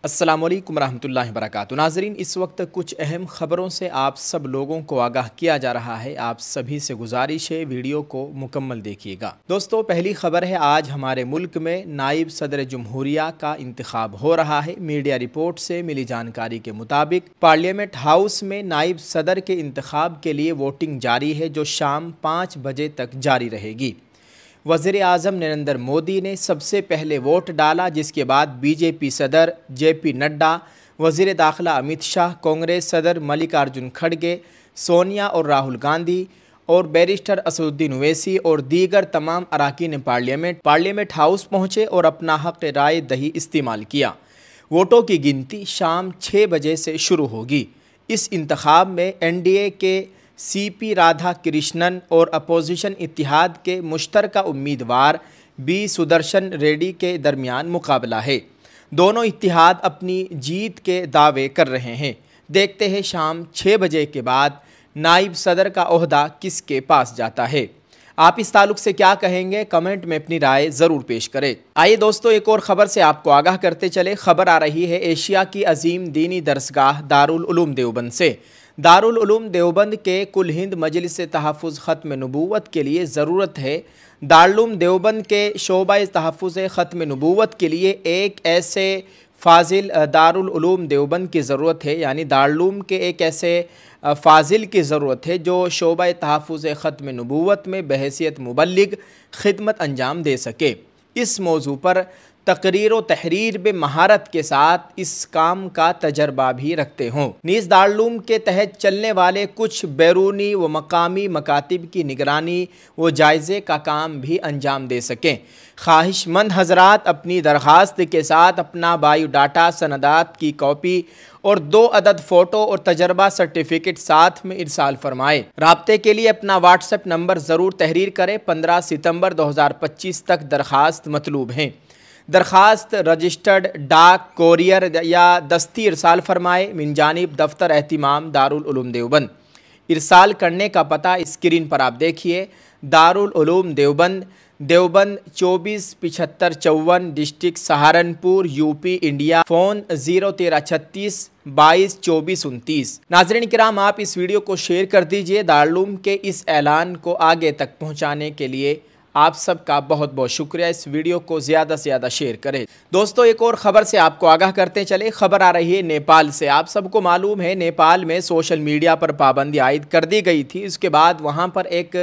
अस्सलामुअलैकुम रहमतुल्लाहि वबरकातुहू। नाज़रीन, इस वक्त कुछ अहम ख़बरों से आप सब लोगों को आगाह किया जा रहा है। आप सभी से गुजारिश है वीडियो को मुकम्मल देखिएगा। दोस्तों, पहली खबर है, आज हमारे मुल्क में नायब सदर जमहूरिया का इंतखाब हो रहा है। मीडिया रिपोर्ट से मिली जानकारी के मुताबिक पार्लियामेंट हाउस में नायब सदर के इंतखाब के लिए वोटिंग जारी है, जो शाम 5 बजे तक जारी रहेगी। वज़ीर आज़म नरेंद्र मोदी ने सबसे पहले वोट डाला, जिसके बाद बीजेपी सदर JP नड्डा, वज़ीर दाखिला अमित शाह, कांग्रेस सदर मल्लिकार्जुन खड़गे, सोनिया और राहुल गांधी और बैरिस्टर असदुद्दीन ओवैसी और दीगर तमाम अरकान पार्लियामेंट हाउस पहुँचे और अपना हक़ राय दही इस्तेमाल किया। वोटों की गिनती शाम 6 बजे से शुरू होगी। इस इंतखाब में NDA के CP राधा कृष्णन और अपोजिशन इत्तेहाद के मुश्तरका उम्मीदवार B सुदर्शन रेड्डी के दरमियान मुकाबला है। दोनों इत्तेहाद अपनी जीत के दावे कर रहे हैं। देखते हैं शाम 6 बजे के बाद नायब सदर का ओहदा किसके पास जाता है। आप इस ताल्लुक से क्या कहेंगे, कमेंट में अपनी राय ज़रूर पेश करें। आइए दोस्तों, एक और ख़बर से आपको आगाह करते चले। ख़बर आ रही है एशिया की अजीम दीनी दरसगाह दारुल उलूम देवबंद से। दारुल उलूम देवबंद के कुल हिंद मजलिस तहफ़्फ़ुज़ ख़त्म नबूवत के लिए ज़रूरत है। दारुल उलूम देवबंद के शोबा तहफ़्फ़ुज़ ख़त्म नबूवत के लिए एक ऐसे फ़ाज़िल दारुल उलूम देवबंद की ज़रूरत है, यानी दारुल उलूम के एक ऐसे फ़ाज़िल की ज़रूरत है जो शोबा तहफ़्फ़ुज़ ख़त्म नबूवत में बहैसियत मुबल्लिग खिदमत अंजाम दे सके। इस मौजू पर तकरीर व तहरीर में महारत के साथ इस काम का तजर्बा भी रखते हों। नीज़ दारुल उलूम के तहत चलने वाले कुछ बैरूनी व मकामी मकातिब की निगरानी व जायज़े का काम भी अंजाम दे सकें। ख्वाहिशमंद हज़रात अपनी दरख्वास्त के साथ अपना बायोडाटा, सनदात की कॉपी और 2 अदद फ़ोटो और तजर्बा सर्टिफिकेट साथ में इरसाल फरमाएँ। राब्ते के लिए अपना व्हाट्सएप नंबर ज़रूर तहरीर करें। 15 सितंबर 2025 तक दरख्वास्त मतलूब हैं। दरख्वास्त रजिस्टर्ड डाक, कोरियर या दस्ती इरसाल फरमाए मिन जानिब दफ्तर एहतिमाम दारुल उलूम देवबंद। इरसाल करने का पता स्क्रीन पर आप देखिए। Darul Uloom Deoband, Deoband 247554, district Saharanpur, UP, India. Phone 01336 22 24 29। नाज़रीन किराम, आप इस वीडियो को शेयर कर दीजिए। दारुल उलूम के इस ऐलान को आगे तक पहुँचाने के लिए आप सबका बहुत बहुत शुक्रिया। इस वीडियो को ज़्यादा से ज़्यादा शेयर करें। दोस्तों, एक और ख़बर से आपको आगाह करते चले। ख़बर आ रही है नेपाल से। आप सबको मालूम है नेपाल में सोशल मीडिया पर पाबंदी आयद कर दी गई थी। इसके बाद वहाँ पर एक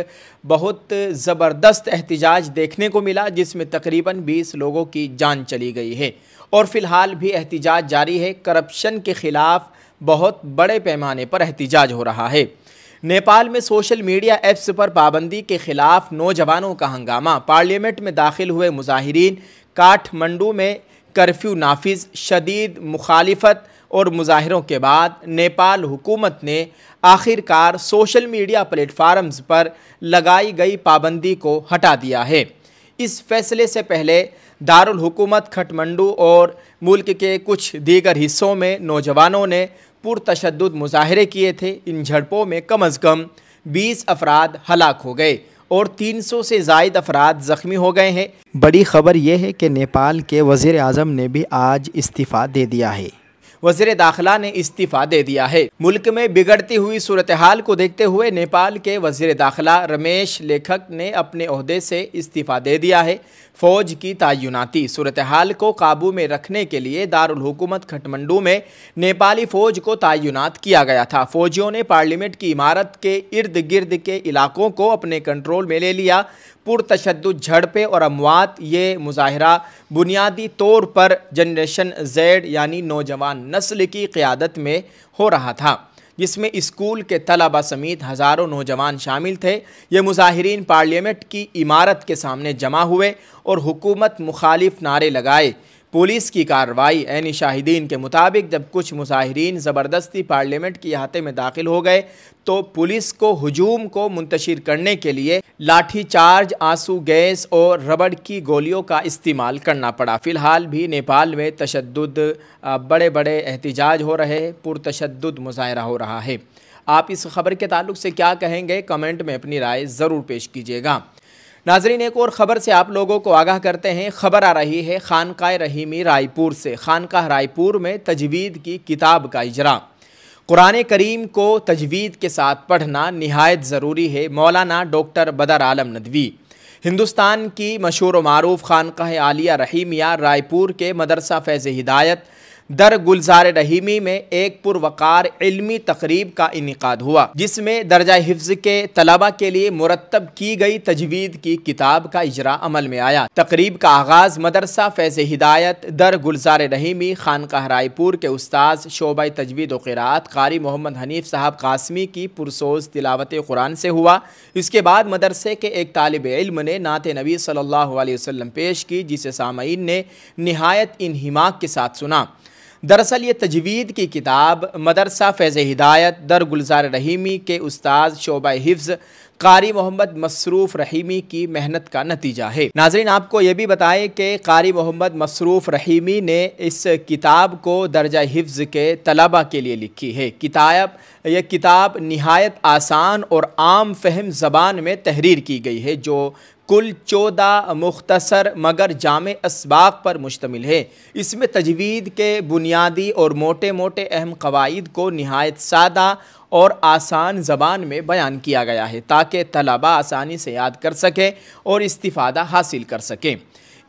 बहुत ज़बरदस्त एहतिजाज देखने को मिला, जिसमें तकरीबन 20 लोगों की जान चली गई है और फ़िलहाल भी एहतिजाज जारी है। करप्शन के ख़िलाफ़ बहुत बड़े पैमाने पर एहतिजाज हो रहा है। नेपाल में सोशल मीडिया ऐप्स पर पाबंदी के खिलाफ नौजवानों का हंगामा। पार्लियामेंट में दाखिल हुए मुजाहिरीन। काठमंडू में कर्फ्यू नाफिज। शदीद मुखालिफत और मुजाहिरों के बाद नेपाल हुकूमत ने आखिरकार सोशल मीडिया प्लेटफार्म्स पर लगाई गई पाबंदी को हटा दिया है। इस फैसले से पहले दारुल हुकूमत काठमंडू और मुल्क के कुछ दीगर हिस्सों में नौजवानों ने पुरतशद्दुद मुजाहरे किए थे। इन झड़पों में कम अज़ कम 20 अफराद हलाक हो गए और 300 से ज़ायद अफराद ज़ख्मी हो गए हैं। बड़ी ख़बर यह है कि नेपाल के वज़ीर आज़म ने भी आज इस्तीफ़ा दे दिया है। वज़ीर दाखिला ने इस्तीफ़ा दे दिया है। मुल्क में बिगड़ती हुई सूरत हाल को देखते हुए नेपाल के वज़ीर दाखिला रमेश लेखक ने अपने ओहदे से इस्तीफ़ा दे दिया है। फ़ौज की तैनाती। सूरत हाल को काबू में रखने के लिए दारुल हुकूमत काठमंडू में नेपाली फ़ौज को तैनात किया गया था। फ़ौजियों ने पार्लियामेंट की इमारत के इर्द गिर्द के इलाकों को अपने कंट्रोल में ले लिया। पुरतशद्दुद झड़पें और अमवात। ये मुजाहरा बुनियादी तौर पर जनरेशन Z यानी नौजवान नस्ल की क़यादत में हो रहा था, जिसमें स्कूल के तलबा समेत हज़ारों नौजवान शामिल थे। ये मुजाहिरीन पार्लियामेंट की इमारत के सामने जमा हुए और हुकूमत मुखालिफ नारे लगाए। पुलिस की कार्रवाई। ऐनी शाहिदीन के मुताबिक जब कुछ मुजाहिरीन ज़बरदस्ती पार्लियामेंट के अहाते में दाखिल हो गए तो पुलिस को हुजूम को मुंतशिर करने के लिए लाठी चार्ज, आंसू गैस और रबड़ की गोलियों का इस्तेमाल करना पड़ा। फ़िलहाल भी नेपाल में तशद्दुद बड़े बड़े एहतिजाज हो रहे हैं, पुरतशद्दुद मुजाहरा हो रहा है। आप इस खबर के ताल्लुक से क्या कहेंगे, कमेंट में अपनी राय ज़रूर पेश कीजिएगा। नाजरीन, एक और ख़बर से आप लोगों को आगाह करते हैं। ख़बर आ रही है खानकाह रहीमी रायपुर से। खानकाह रायपुर में तजवीद की किताब का इजरा। कुरान करीम को तजवीद के साथ पढ़ना निहायत ज़रूरी है। मौलाना डॉक्टर बदर आलम नदवी। हिंदुस्तान की मशहूर व मारूफ खानकाह आलिया रहीमिया रायपुर के मदरसा फैज़ हिदायत दर गुलजार रहीमी में एक पुरवकार इल्मी तकरीब का इनेकाद हुआ, जिसमें दर्जा हिफ्ज़ के तलबा के लिए मुरत्तब की गई तजवीद की किताब का इजरा अमल में आया। तकरीब का आगाज़ मदरसा फैज़ हिदायत दर गुलजार रहीमी खानकाह रायपुर के उस्ताद शोबा तजवीद व क़िराअत क़ारी मोहम्मद हनीफ साहब कासमी की पुरसोज तिलावत कुरान से हुआ। इसके बाद मदरसे के एक तालिब इल्म ने नात नबी सल्लल्लाहु अलैहि वसल्लम पेश की, जिसे सामईन ने निहायत इन्हिमाक के साथ सुना। दरअसल ये तजवीद की किताब मदरसा फैज़ हिदायत दर गुलजार रहीमी के उस्ताद शोबा हिफ्ज़ क़ारी मोहम्मद मसरूफ़ रहीमी की मेहनत का नतीजा है। नाज़रीन, आपको ये भी बताएं कि क़ारी मोहम्मद मसरूफ़ रहीमी ने इस किताब को दर्जा हिफ्ज़ के तलबा के लिए लिखी है। यह किताब निहायत आसान और आम फहम ज़बान में तहरीर की गई है, जो कुल 14 मुख्तसर मगर जामे असबाक पर मुश्तमिल है। इसमें तजवीद के बुनियादी और मोटे मोटे अहम क़वाइद को निहायत सादा और आसान ज़बान में बयान किया गया है, ताकि तलबा आसानी से याद कर सकें और इस्तिफ़ादा हासिल कर सकें।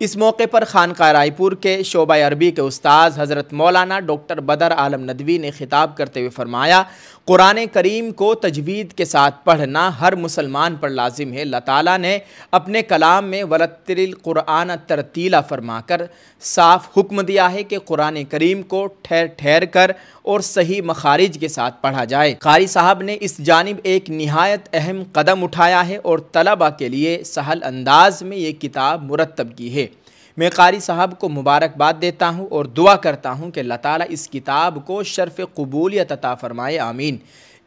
इस मौके पर खानकाह रायपुर के शोबा अरबी के उस्ताद हज़रत मौलाना डॉक्टर बदर आलम नदवी ने खिताब करते हुए फरमाया, कुरान करीम को तजवीद के साथ पढ़ना हर मुसलमान पर लाजिम है। अल्लाह ताला ने अपने कलाम में वरत्तिल कुरान तरतीला फरमाकर साफ हुक्म दिया है कि कुरान करीम को ठहर ठहर कर और सही मखारिज के साथ पढ़ा जाए। क़ारी साहब ने इस जानिब एक निहायत अहम कदम उठाया है और तलबा के लिए सहल अंदाज में ये किताब मुरत्तब की है। मैं क़ारी साहब को मुबारकबाद देता हूँ और दुआ करता हूँ कि अल्लाह ताला इस किताब को शर्फ़ क़बूलियत अता फ़रमाए, आमीन।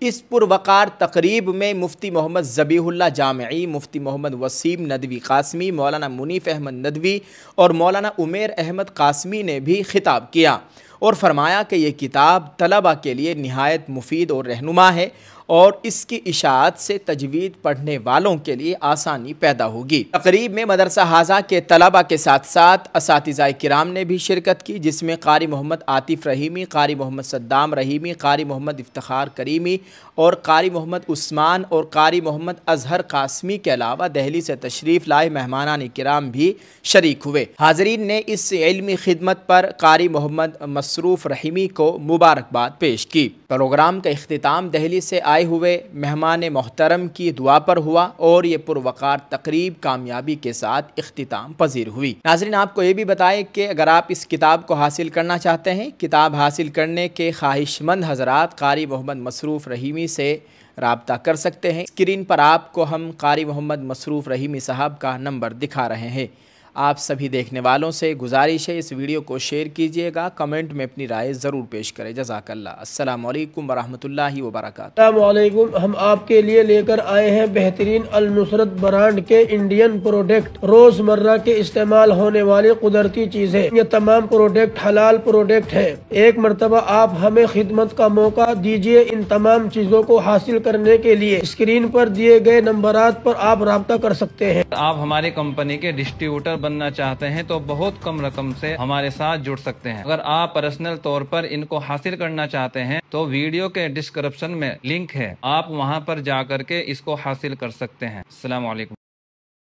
इस पुरवकार तकरीब में मुफ्ती मोहम्मद ज़बीहुल्लाह जामिई, मुफ्ती मोहम्मद वसीम नदवी कासमी, मौलाना मुनीफ़ अहमद नदवी और मौलाना उमेर अहमद कासमी ने भी खिताब किया और फरमाया कि ये किताब तलबा के लिए निहायत मुफीद और रहनुमा है और इसकी इशाअत से तजवीद पढ़ने वालों के लिए आसानी पैदा होगी। तकरीब में मदरसा हाजा के तलबा के साथ साथ असातिज़ाए किराम ने भी शिरकत की, जिसमें क़ारी मोहम्मद आतिफ़ रहीमी, क़ारी मोहम्मद सद्दाम रहीमी, क़ारी मोहम्मद इफ्तिखार करीमी और क़ारी मोहम्मद उस्मान और क़ारी मोहम्मद अज़हर कासमी के अलावा दहली से तशरीफ़ लाए मेहमानान किराम भी शरीक हुए। हाज़रीन ने इस इल्मी खिदमत पर क़ारी मोहम्मद मसरूफ़ रहीमी को मुबारकबाद पेश की। प्रोग्राम का इख्तिताम दहली से आए हुए मेहमान मोहतरम की दुआ पर हुआ और ये पुरवकार तकरीब कामयाबी के साथ इख्तिताम पजीर हुई। नाज़रीन, आपको ये भी बताएं कि अगर आप इस किताब को हासिल करना चाहते हैं, किताब हासिल करने के ख्वाहिशमंद हज़रात क़ारी मोहम्मद मसरूफ़ रहीमी से राब्ता कर सकते हैं। स्क्रीन पर आपको हम क़ारी मोहम्मद मसरूफ़ रहीमी साहब का नंबर दिखा रहे हैं। आप सभी देखने वालों से गुजारिश है इस वीडियो को शेयर कीजिएगा, कमेंट में अपनी राय ज़रूर पेश करें। जज़ाकल्लाह। अस्सलामु अलैकुम वरहमतुल्लाहि वबरकातुहू। अस्सलामु अलैकुम। हम आपके लिए लेकर आए हैं बेहतरीन अल नुसरत ब्रांड के इंडियन प्रोडक्ट, रोजमर्रा के इस्तेमाल होने वाली कुदरती चीजें। ये तमाम प्रोडक्ट हलाल प्रोडक्ट है। एक मरतबा आप हमें खिदमत का मौका दीजिए। इन तमाम चीजों को हासिल करने के लिए स्क्रीन पर दिए गए नंबरात पर आप राब्ता कर सकते हैं। आप हमारी कंपनी के डिस्ट्रीब्यूटर बनना चाहते हैं तो बहुत कम रकम से हमारे साथ जुड़ सकते हैं। अगर आप पर्सनल तौर पर इनको हासिल करना चाहते हैं तो वीडियो के डिस्क्रिप्शन में लिंक है, आप वहां पर जा करके इसको हासिल कर सकते हैं। अस्सलाम वालेकुम।